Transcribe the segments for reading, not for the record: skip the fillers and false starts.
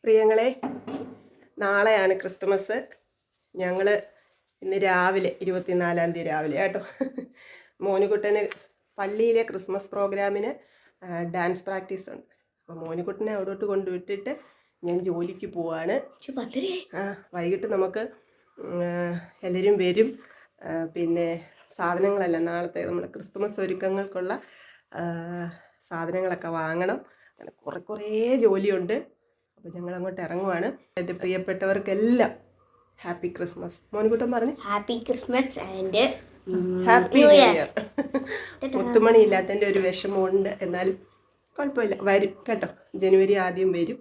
പ്രിയങ്ങളെ, നാളെയാണ് ക്രിസ്തുമസ്. ഞങ്ങൾ ഇന്ന് രാവിലെ 24-ാം തീയതി രാവിലെ കേട്ടോ മോനുകുട്ടന് പള്ളിയിലെ ക്രിസ്മസ് പ്രോഗ്രാമിന് ഡാൻസ് പ്രാക്ടീസ് ഉണ്ട്. അപ്പോൾ മോനുകുട്ടനെ അവിടോട്ട് കൊണ്ടുവിട്ടിട്ട് ഞാൻ ജോലിക്ക് പോവാണ്. വൈകിട്ട് നമുക്ക് എല്ലാവരും വരും. പിന്നെ സാധനങ്ങളെല്ലാം നാളത്തെ നമ്മുടെ ക്രിസ്തുമസ് ഒരുക്കങ്ങൾക്കുള്ള സാധനങ്ങളൊക്കെ വാങ്ങണം. അങ്ങനെ കുറേ ജോലിയുണ്ട്. അപ്പോൾ ഞങ്ങൾ അങ്ങോട്ട് ഇറങ്ങുവാണ്. എൻ്റെ പ്രിയപ്പെട്ടവർക്കെല്ലാം ഹാപ്പി ക്രിസ്മസ്. മോനുകുട്ടൻ പറഞ്ഞു happy Christmas and happy new year. മുത്തുമണി ഇല്ലാത്തതിൻ്റെ ഒരു വിഷമമുണ്ട്, എന്നാലും കുഴപ്പമില്ല, വരും കേട്ടോ. ജനുവരി ആദ്യം വരും.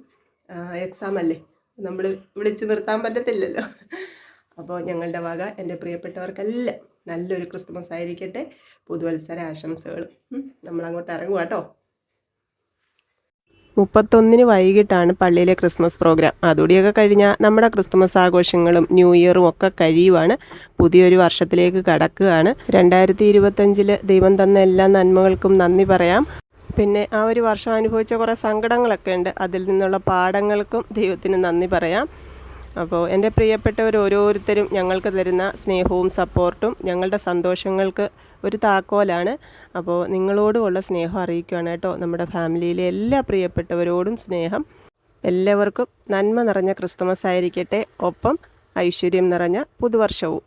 എക്സാം അല്ലേ, നമ്മൾ വിളിച്ച് നിർത്താൻ പറ്റത്തില്ലല്ലോ. അപ്പോൾ ഞങ്ങളുടെ വക എൻ്റെ പ്രിയപ്പെട്ടവർക്കെല്ലാം നല്ലൊരു ക്രിസ്മസ് ആയിരിക്കട്ടെ. പുതുവത്സര ആശംസകളും. നമ്മളങ്ങോട്ട് ഇറങ്ങുക കേട്ടോ. 31-ന് വൈകിട്ടാണ് പള്ളിയിലെ ക്രിസ്മസ് പ്രോഗ്രാം. അതുകൂടിയൊക്കെ കഴിഞ്ഞാൽ നമ്മുടെ ക്രിസ്മസ് ആഘോഷങ്ങളും ന്യൂ ഇയറും ഒക്കെ കഴിയുവാണ്. പുതിയൊരു വർഷത്തിലേക്ക് കടക്കുകയാണ്. 2025 ദൈവം തന്ന എല്ലാ നന്മകൾക്കും നന്ദി പറയാം. പിന്നെ ആ ഒരു വർഷം അനുഭവിച്ച കുറേ സങ്കടങ്ങളൊക്കെ ഉണ്ട്. അതിൽ നിന്നുള്ള പാഠങ്ങൾക്കും ദൈവത്തിന് നന്ദി പറയാം. അപ്പോൾ എൻ്റെ പ്രിയപ്പെട്ടവർ ഓരോരുത്തരും ഞങ്ങൾക്ക് തരുന്ന സ്നേഹവും സപ്പോർട്ടും ഞങ്ങളുടെ സന്തോഷങ്ങൾക്ക് ഒരു താക്കോലാണ്. അപ്പോൾ നിങ്ങളോടുമുള്ള സ്നേഹം അറിയിക്കുകയാണ് കേട്ടോ. നമ്മുടെ ഫാമിലിയിലെ എല്ലാ പ്രിയപ്പെട്ടവരോടും സ്നേഹം. എല്ലാവർക്കും നന്മ നിറഞ്ഞ ക്രിസ്തുമസ് ആയിരിക്കട്ടെ, ഒപ്പം ഐശ്വര്യം നിറഞ്ഞ പുതുവർഷവും.